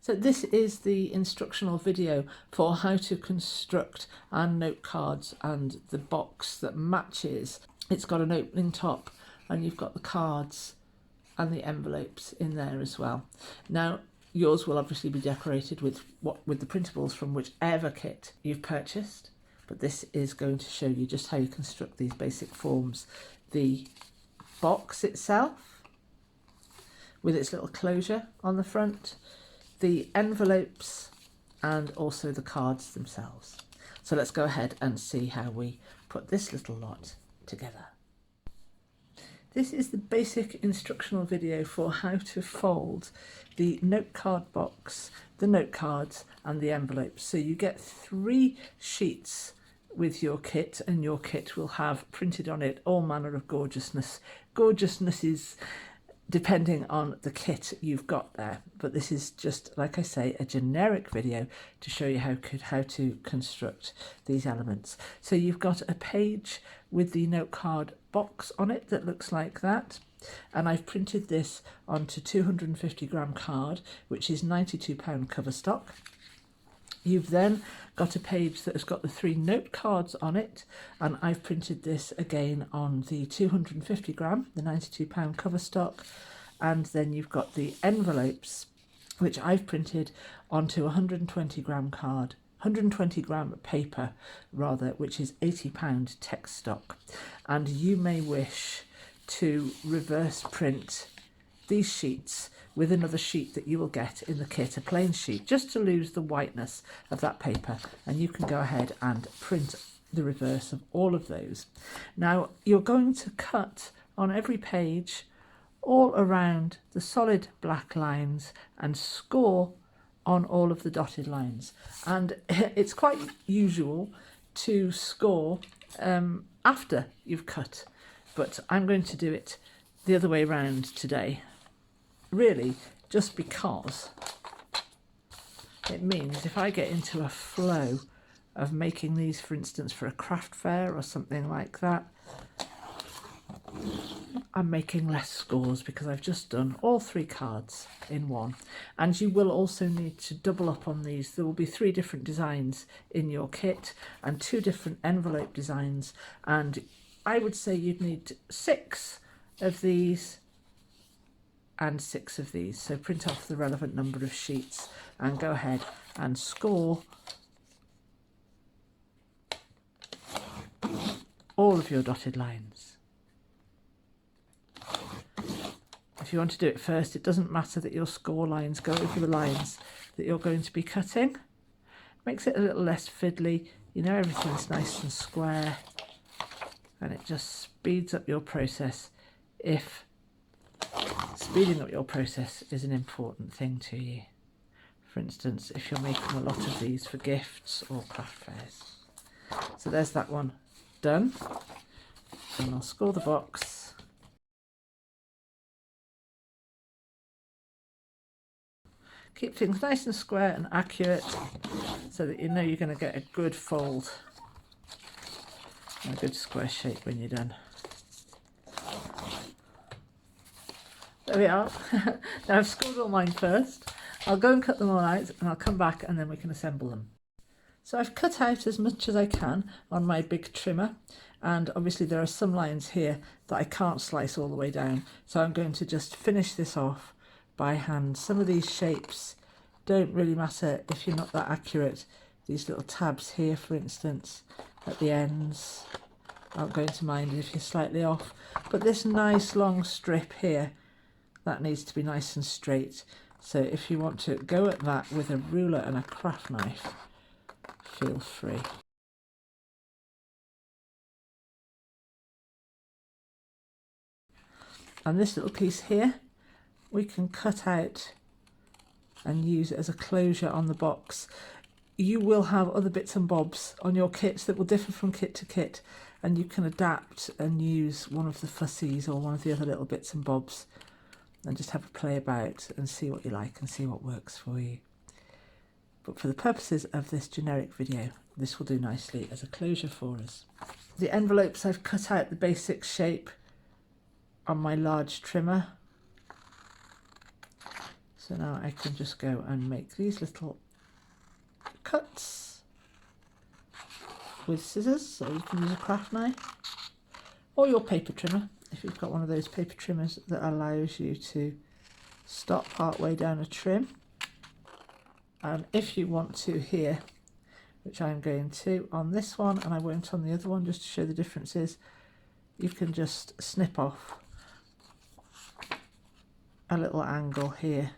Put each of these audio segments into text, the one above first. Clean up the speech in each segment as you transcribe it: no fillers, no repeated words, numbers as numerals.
So this is the instructional video for how to construct our note cards and the box that matches. It's got an opening top and you've got the cards and the envelopes in there as well. Now yours will obviously be decorated with the printables from whichever kit you've purchased, but this is going to show you just how you construct these basic forms. The box itself with its little closure on the front, the envelopes, and also the cards themselves. So let's go ahead and see how we put this little lot together. This is the basic instructional video for how to fold the note card box, the note cards and the envelopes. So you get 3 sheets with your kit, and your kit will have printed on it all manner of gorgeousness. Gorgeousness is depending on the kit you've got there, but this is just, like I say, a generic video to show you how to construct these elements. So you've got a page with the note card box on it that looks like that, and I've printed this onto 250-gram card, which is £92 cover stock. You've then got a page that has got the 3 note cards on it, and I've printed this again on the 250-gram, the £92 cover stock, and then you've got the envelopes, which I've printed onto a 120-gram card, 120-gram paper rather, which is £80 text stock. And you may wish to reverse print these sheets with another sheet that you will get in the kit, a plain sheet, just to lose the whiteness of that paper, and you can go ahead and print the reverse of all of those. Now you're going to cut on every page all around the solid black lines and score on all of the dotted lines, and it's quite usual to score after you've cut, but I'm going to do it the other way around today, really just because it means if I get into a flow of making these, for instance, for a craft fair or something like that, I'm making less scores because I've just done all 3 cards in one. And you will also need to double up on these. There will be 3 different designs in your kit and 2 different envelope designs, and I would say you'd need 6 of these and 6 of these. So print off the relevant number of sheets and go ahead and score all of your dotted lines. If you want to do it first, it doesn't matter that your score lines go over the lines that you're going to be cutting. Makes it a little less fiddly, you know, everything's nice and square, and it just speeds up your process if speeding up your process is an important thing to you. For instance, if you're making a lot of these for gifts or craft fairs. So there's that one done, and I'll score the box. Keep things nice and square and accurate so that you know you're going to get a good fold and a good square shape when you're done. There we are. Now I've scored all mine first. I'll go and cut them all out and I'll come back and then we can assemble them. So I've cut out as much as I can on my big trimmer, and obviously there are some lines here that I can't slice all the way down, so I'm going to just finish this off by hand. Some of these shapes don't really matter if you're not that accurate. These little tabs here, for instance, at the ends aren't going to mind if you're slightly off, but this nice long strip here, that needs to be nice and straight. So if you want to go at that with a ruler and a craft knife, feel free. And this little piece here, we can cut out and use it as a closure on the box. You will have other bits and bobs on your kits that will differ from kit to kit, and you can adapt and use one of the fussies or one of the other little bits and bobs and just have a play about and see what you like and see what works for you. But for the purposes of this generic video, this will do nicely as a closure for us. The envelopes, I've cut out the basic shape on my large trimmer. So now I can just go and make these little cuts with scissors, so you can use a craft knife or your paper trimmer if you've got one of those paper trimmers that allows you to stop part way down a trim. And if you want to here, which I'm going to on this one and I won't on the other one just to show the differences, you can just snip off a little angle here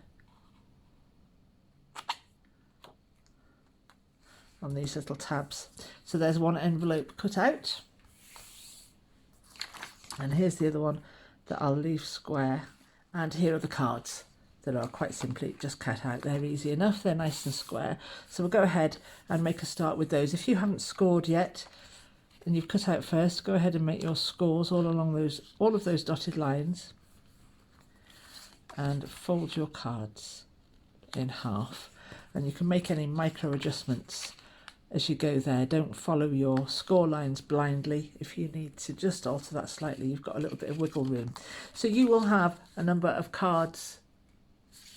on these little tabs. So there's one envelope cut out, and here's the other one that I'll leave square, and here are the cards that are quite simply just cut out. They're easy enough, they're nice and square. So we'll go ahead and make a start with those. If you haven't scored yet and you've cut out first, go ahead and make your scores all along all of those dotted lines, and fold your cards in half. And you can make any micro adjustments as you go there. Don't follow your score lines blindly. If you need to just alter that slightly, you've got a little bit of wiggle room. So you will have a number of cards,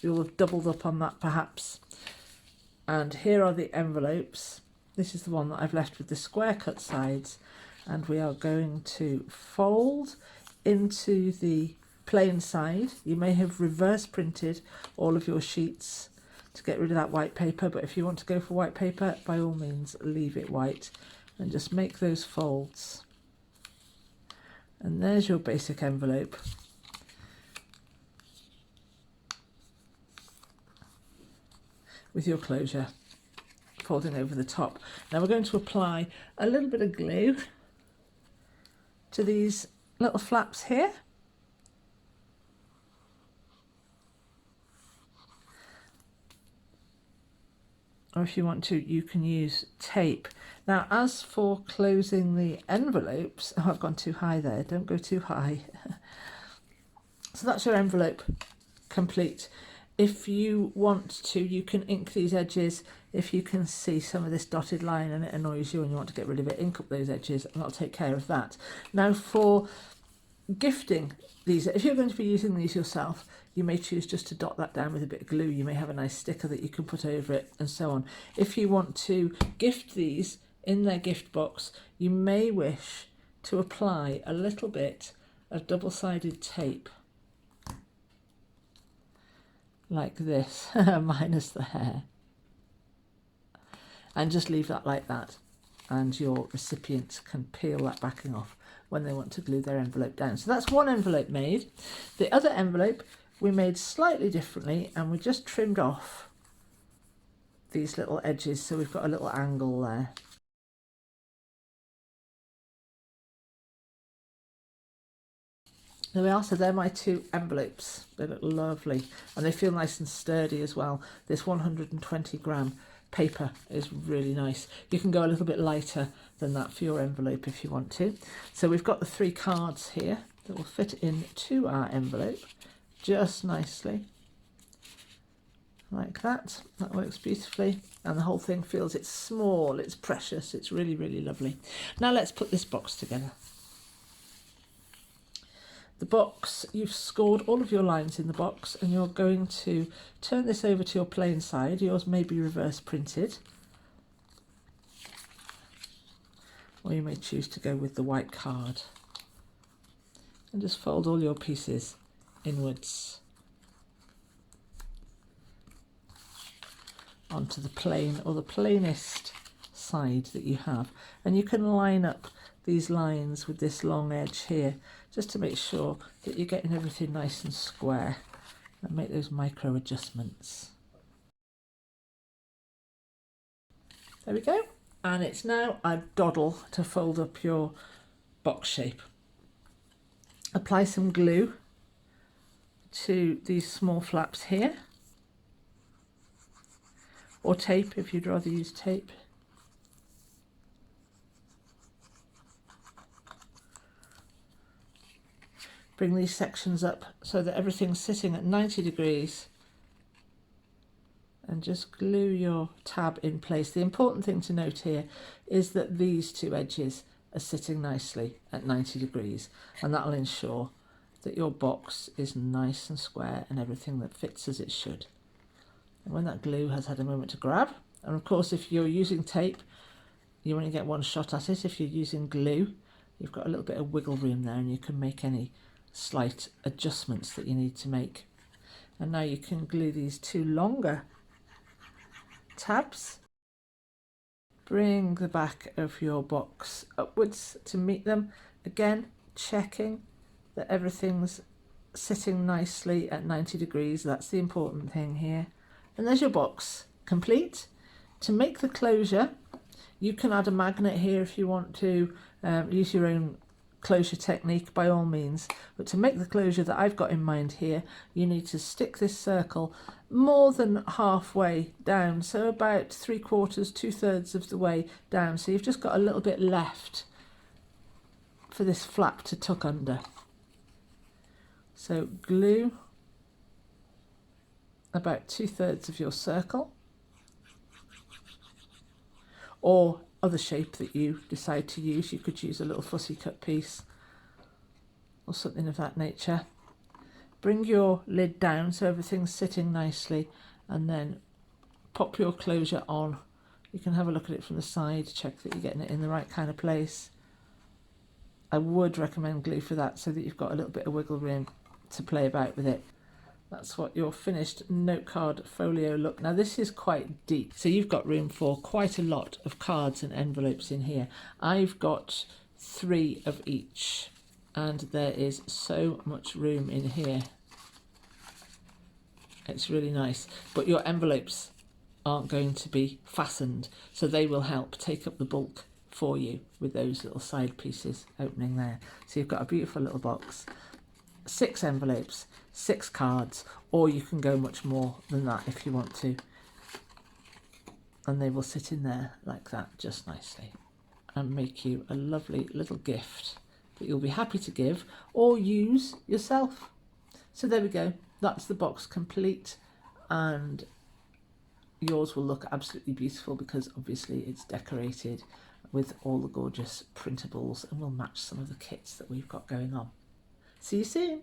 you'll have doubled up on that perhaps. And here are the envelopes. This is the one that I've left with the square cut sides, and we are going to fold into the plain side. You may have reverse printed all of your sheets to get rid of that white paper, but if you want to go for white paper, by all means leave it white and just make those folds. And there's your basic envelope. With your closure folding over the top. Now we're going to apply a little bit of glue to these little flaps here. Or if you want to, you can use tape. Now, as for closing the envelopes, oh, I've gone too high there, don't go too high. So that's your envelope complete. If you want to, you can ink these edges. If you can see some of this dotted line and it annoys you and you want to get rid of it, ink up those edges and I'll take care of that. Now for gifting these, if you're going to be using these yourself, you may choose just to dot that down with a bit of glue. You may have a nice sticker that you can put over it and so on. If you want to gift these in their gift box, you may wish to apply a little bit of double-sided tape like this, minus the hair, and just leave that like that, and your recipient can peel that backing off when they want to glue their envelope down. So that's one envelope made. The other envelope we made slightly differently, and we just trimmed off these little edges, so we've got a little angle there. There we are, so they're my two envelopes. They look lovely and they feel nice and sturdy as well. This 120 gram paper is really nice. You can go a little bit lighter than that for your envelope if you want to. So we've got the 3 cards here that will fit into our envelope just nicely. Like that. That works beautifully, and the whole thing feels, it's small, it's precious, it's really, really lovely. Now let's put this box together. The box, you've scored all of your lines in the box, and you're going to turn this over to your plain side. Yours may be reverse printed, or you may choose to go with the white card, and just fold all your pieces inwards onto the plain or the plainest side that you have. And you can line up these lines with this long edge here just to make sure that you're getting everything nice and square, and make those micro adjustments. There we go, and it's now a doddle to fold up your box shape. Apply some glue to these small flaps here, or tape if you'd rather use tape. Bring these sections up so that everything's sitting at 90 degrees, and just glue your tab in place. The important thing to note here is that these 2 edges are sitting nicely at 90 degrees, and that'll ensure that your box is nice and square and everything that fits as it should. And when that glue has had a moment to grab, and of course if you're using tape, you only get one shot at it. If you're using glue, you've got a little bit of wiggle room there and you can make any slight adjustments that you need to make. And now you can glue these two longer tabs. Bring the back of your box upwards to meet them. Again, checking that everything's sitting nicely at 90 degrees. That's the important thing here. And there's your box complete. To make the closure, you can add a magnet here if you want to use your own closure technique, by all means. But to make the closure that I've got in mind here, you need to stick this circle more than halfway down, so about 3/4, 2/3 of the way down. So you've just got a little bit left for this flap to tuck under. So glue about 2/3 of your circle, or other shape that you decide to use. You could use a little fussy cut piece or something of that nature. Bring your lid down so everything's sitting nicely, and then pop your closure on. You can have a look at it from the side, check that you're getting it in the right kind of place. I would recommend glue for that so that you've got a little bit of wiggle room to play about with it. That's what your finished note card folio look. Now this is quite deep, so you've got room for quite a lot of cards and envelopes in here. I've got 3 of each, and there is so much room in here. It's really nice, but your envelopes aren't going to be fastened, so they will help take up the bulk for you with those little side pieces opening there. So you've got a beautiful little box. 6 envelopes, 6 cards, or you can go much more than that if you want to. And they will sit in there like that just nicely and make you a lovely little gift that you'll be happy to give or use yourself. So there we go. That's the box complete, and yours will look absolutely beautiful because obviously it's decorated with all the gorgeous printables and will match some of the kits that we've got going on. See you soon.